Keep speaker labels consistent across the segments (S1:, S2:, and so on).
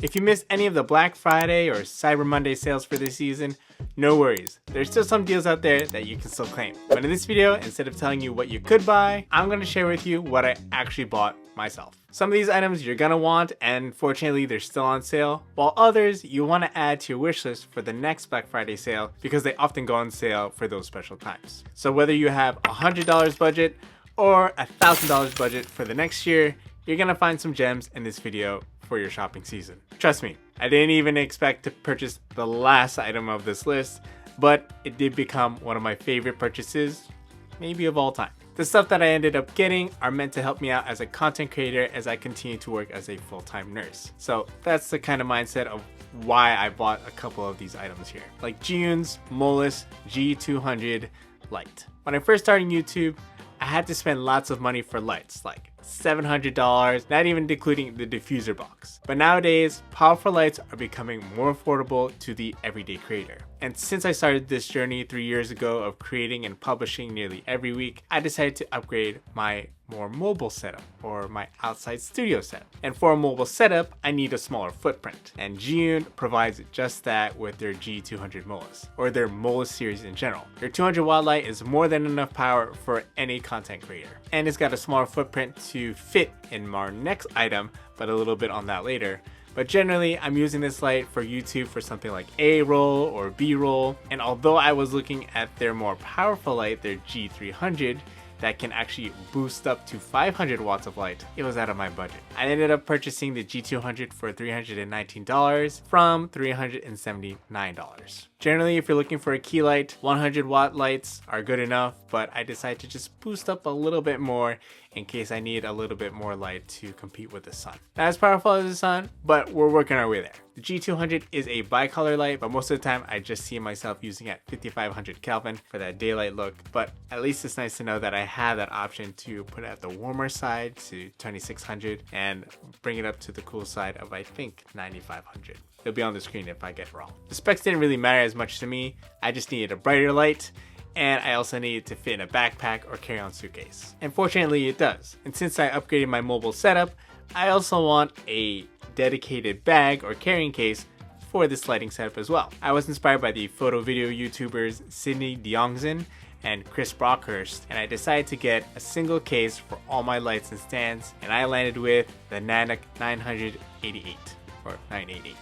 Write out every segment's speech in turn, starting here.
S1: If you missed any of the Black Friday or Cyber Monday sales for this season, no worries. There's still some deals out there that you can still claim. But in this video, instead of telling you what you could buy, I'm going to share with you what I actually bought myself. Some of these items you're going to want, and fortunately they're still on sale, while others you want to add to your wish list for the next Black Friday sale because they often go on sale for those special times. So whether you have $100 budget or $1,000 budget for the next year, you're going to find some gems in this video for your shopping season. Trust me, I didn't even expect to purchase the last item of this list, but it did become one of my favorite purchases, maybe of all time. The stuff that I ended up getting are meant to help me out as a content creator as I continue to work as a full-time nurse. So that's the kind of mindset of why I bought a couple of these items here. Like Jiyun's Molus G200 light. When I first started YouTube, I had to spend lots of money for lights, like $700, not even including the diffuser box. But nowadays, powerful lights are becoming more affordable to the everyday creator. And since I started this journey 3 years ago of creating and publishing nearly every week, I decided to upgrade my more mobile setup, or my outside studio setup. And for a mobile setup, I need a smaller footprint. And Jiyun provides just that with their G200 Molus, or their Molus series in general. Their 200 watt light is more than enough power for any content creator. And it's got a smaller footprint to fit in our next item, but a little bit on that later. But generally, I'm using this light for YouTube for something like A-roll or B-roll. And although I was looking at their more powerful light, their G300, that can actually boost up to 500 watts of light, it was out of my budget. I ended up purchasing the G200 for $319 from $379. Generally, if you're looking for a key light, 100 watt lights are good enough, but I decided to just boost up a little bit more in case I need a little bit more light to compete with the sun. Not as powerful as the sun, but we're working our way there. The G200 is a bicolor light, but most of the time I just see myself using at 5500 Kelvin for that daylight look. But at least it's nice to know that I have that option to put it at the warmer side to 2600 and bring it up to the cool side of, I think, 9500. It'll be on the screen if I get it wrong. The specs didn't really matter as much to me. I just needed a brighter light, and I also needed to fit in a backpack or carry-on suitcase. And fortunately it does. And since I upgraded my mobile setup, I also want a dedicated bag or carrying case for this lighting setup as well. I was inspired by the photo video YouTubers Sydney Deongzin and Chris Brockhurst, and I decided to get a single case for all my lights and stands, and I landed with the Nanook 988 or 988.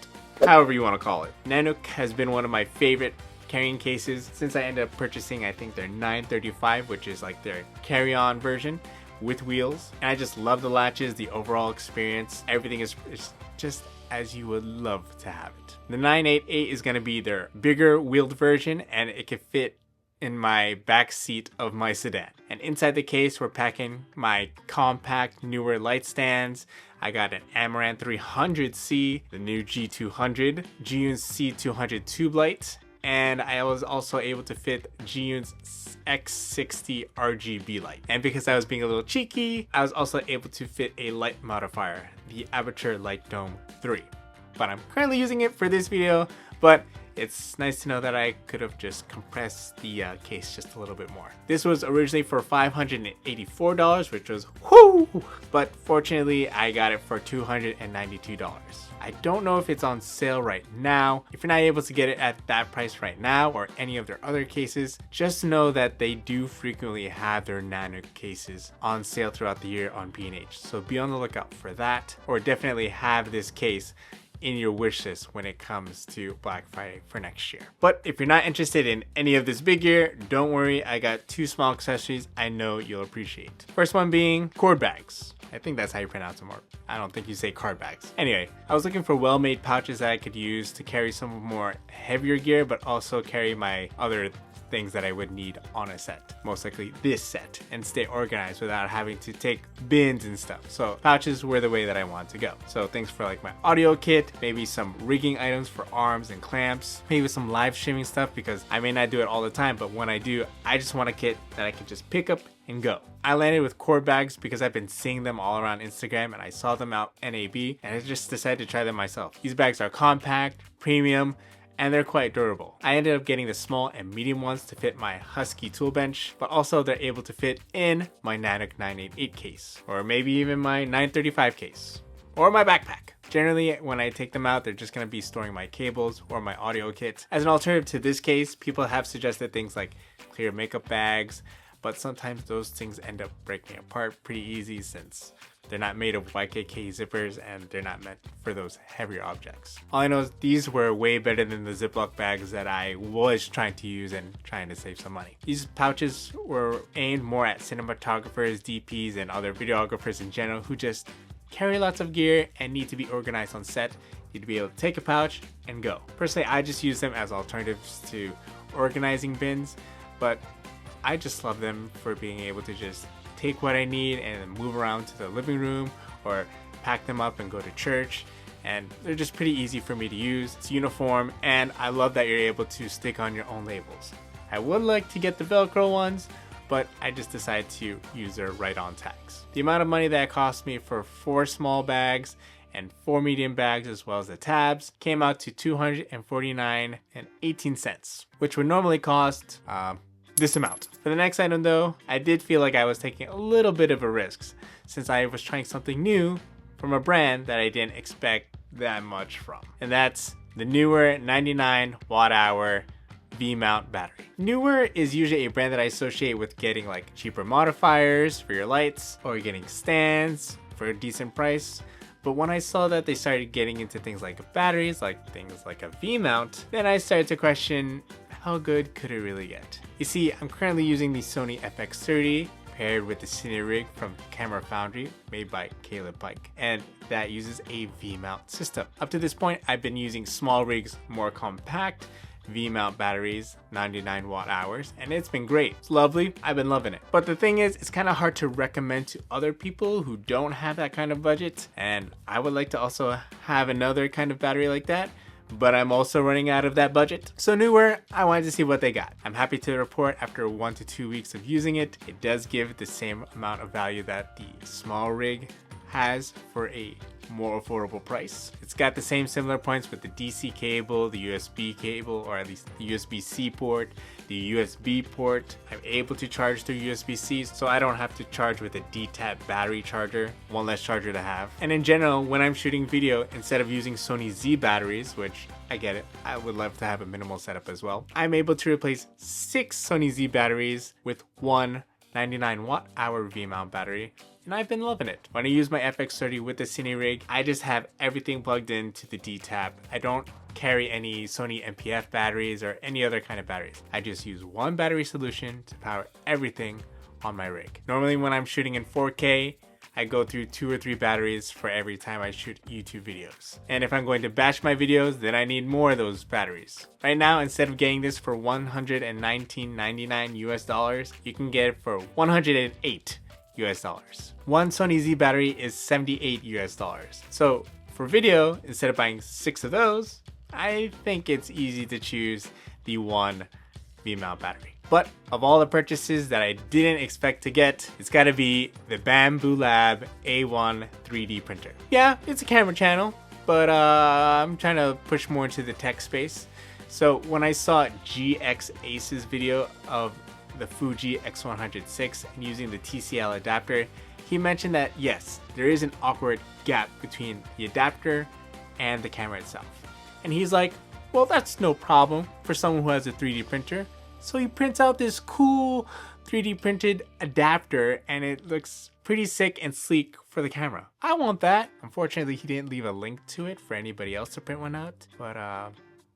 S1: However you want to call it. Nanook has been one of my favorite carrying cases since I ended up purchasing, I think, their 935, which is like their carry-on version with wheels. And I just love the latches, the overall experience. Everything is just as you would love to have it. The 988 is going to be their bigger wheeled version, and it can fit in my back seat of my sedan. And inside the case, we're packing my compact, newer light stands. I got an Amaranth 300C, the new G200, Jiyun's C200 tube light, and I was also able to fit Jiyun's X60 RGB light. And because I was being a little cheeky, I was also able to fit a light modifier, the Aperture Light Dome 3. But I'm currently using it for this video, but it's nice to know that I could have just compressed the case just a little bit more. This was originally for $584, which was whoo! But fortunately, I got it for $292. I don't know if it's on sale right now. If you're not able to get it at that price right now or any of their other cases, just know that they do frequently have their Nanook cases on sale throughout the year on B&H. So be on the lookout for that, or definitely have this case in your wish list when it comes to Black Friday for next year. But if you're not interested in any of this big gear, don't worry, I got two small accessories I know you'll appreciate. First one being cord bags. I think that's how you pronounce them, or I don't think you say card bags. Anyway, I was looking for well-made pouches that I could use to carry some more heavier gear, but also carry my other things that I would need on a set, most likely this set, and stay organized without having to take bins and stuff. So pouches were the way that I wanted to go. So things for like my audio kit, maybe some rigging items for arms and clamps, maybe some live streaming stuff, because I may not do it all the time, but when I do, I just want a kit that I can just pick up and go. I landed with cord bags because I've been seeing them all around Instagram and I saw them out NAB and I just decided to try them myself. These bags are compact, premium, and they're quite durable. I ended up getting the small and medium ones to fit my Husky tool bench, but also they're able to fit in my Nanook 988 case, or maybe even my 935 case, or my backpack. Generally, when I take them out, they're just going to be storing my cables or my audio kit. As an alternative to this case, people have suggested things like clear makeup bags, but sometimes those things end up breaking apart pretty easy since they're not made of YKK zippers and they're not meant for those heavier objects. All I know is these were way better than the Ziploc bags that I was trying to use and trying to save some money. These pouches were aimed more at cinematographers, DPs, and other videographers in general who just carry lots of gear and need to be organized on set. You'd be able to take a pouch and go. Personally, I just use them as alternatives to organizing bins, but I just love them for being able to just take what I need and move around to the living room or pack them up and go to church. And they're just pretty easy for me to use. It's uniform, and I love that you're able to stick on your own labels. I would like to get the Velcro ones, but I just decided to use their right-on tags. The amount of money that it cost me for 4 small bags and 4 medium bags as well as the tabs came out to $249.18, which would normally cost this amount. For the next item though, I did feel like I was taking a little bit of a risk since I was trying something new from a brand that I didn't expect that much from. And that's the Neewer 99 watt hour V-mount battery. Neewer is usually a brand that I associate with getting like cheaper modifiers for your lights or getting stands for a decent price. But when I saw that they started getting into things like batteries, like things like a V-mount, then I started to question how good could it really get? You see, I'm currently using the Sony FX30 paired with the Cine rig from Camera Foundry made by Caleb Pike, and that uses a V-mount system. Up to this point, I've been using small rigs, more compact V-mount batteries, 99 watt hours, and it's been great. It's lovely. I've been loving it. But the thing is, it's kind of hard to recommend to other people who don't have that kind of budget, and I would like to also have another kind of battery like that, but I'm also running out of that budget. So Neewer, I wanted to see what they got. I'm happy to report after 1 to 2 weeks of using it, it does give the same amount of value that the small rig has for a more affordable price. It's got the same similar points with the DC cable, the USB cable, or at least the USB-C port, the USB port. I'm able to charge through USB-C, so I don't have to charge with a D-Tap battery charger, one less charger to have. And in general, when I'm shooting video, instead of using Sony Z batteries, which I get it, I would love to have a minimal setup as well, I'm able to replace 6 Sony Z batteries with one 99 watt hour V-mount battery, and I've been loving it. When I use my FX30 with the Cine rig, I just have everything plugged into the D-Tap. I don't carry any Sony NPF batteries or any other kind of batteries. I just use one battery solution to power everything on my rig. Normally when I'm shooting in 4K, I go through 2 or 3 batteries for every time I shoot YouTube videos. And if I'm going to batch my videos, then I need more of those batteries. Right now, instead of getting this for $119.99 US, you can get it for $108 US. One Sony Z battery is $78 US. So for video, instead of buying 6 of those, I think it's easy to choose the one V-mount battery. But of all the purchases that I didn't expect to get, it's gotta be the Bamboo Lab A1 3D printer. Yeah, it's a camera channel, but I'm trying to push more into the tech space. So when I saw GX Ace's video of the Fuji X106 and using the TCL adapter, he mentioned that yes, there is an awkward gap between the adapter and the camera itself. And he's like, well, that's no problem for someone who has a 3D printer. So he prints out this cool 3D printed adapter and it looks pretty sick and sleek for the camera. I want that. Unfortunately, he didn't leave a link to it for anybody else to print one out, but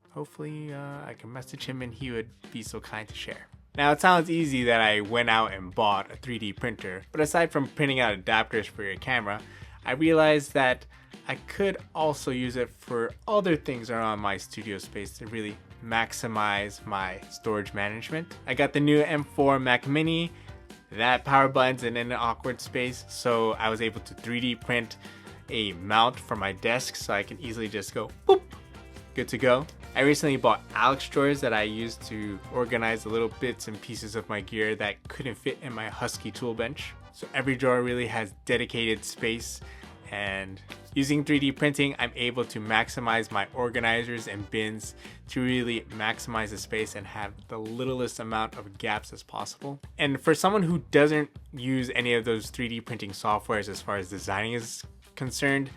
S1: hopefully I can message him and he would be so kind to share. Now it sounds easy that I went out and bought a 3D printer, but aside from printing out adapters for your camera, I realized that I could also use it for other things around my studio space to really maximize my storage management. I got the new M4 Mac Mini. That power button's in an awkward space, so I was able to 3D print a mount for my desk so I can easily just go boop, good to go. I recently bought Alex drawers that I used to organize the little bits and pieces of my gear that couldn't fit in my Husky tool bench. So every drawer really has dedicated space, and using 3D printing, I'm able to maximize my organizers and bins to really maximize the space and have the littlest amount of gaps as possible. And for someone who doesn't use any of those 3D printing softwares as far as designing is concerned,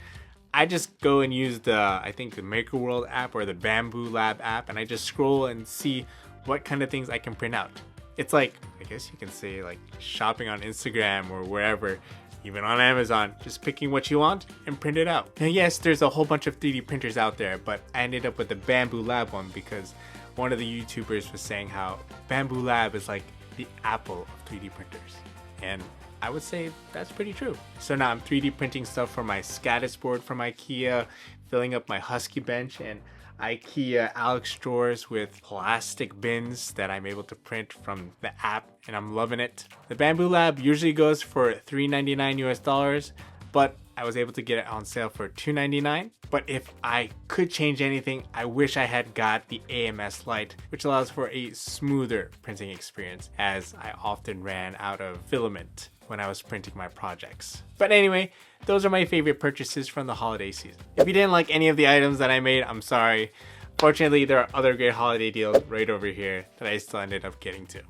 S1: I just go and use I think the Maker World app or the Bamboo Lab app, and I just scroll and see what kind of things I can print out. It's like, I guess you can say like shopping on Instagram or wherever, even on Amazon, just picking what you want and print it out. Now yes, there's a whole bunch of 3D printers out there, but I ended up with the Bamboo Lab one because one of the YouTubers was saying how Bamboo Lab is like the Apple of 3D printers. And I would say that's pretty true. So now I'm 3D printing stuff for my Scatus board from IKEA, filling up my Husky bench and IKEA Alex drawers with plastic bins that I'm able to print from the app, and I'm loving it. The Bamboo Lab usually goes for $3.99 US, but I was able to get it on sale for $2.99. But if I could change anything, I wish I had got the AMS Lite, which allows for a smoother printing experience, as I often ran out of filament when I was printing my projects. But anyway, those are my favorite purchases from the holiday season. If you didn't like any of the items that I made, I'm sorry. Fortunately, there are other great holiday deals right over here that I still ended up getting to.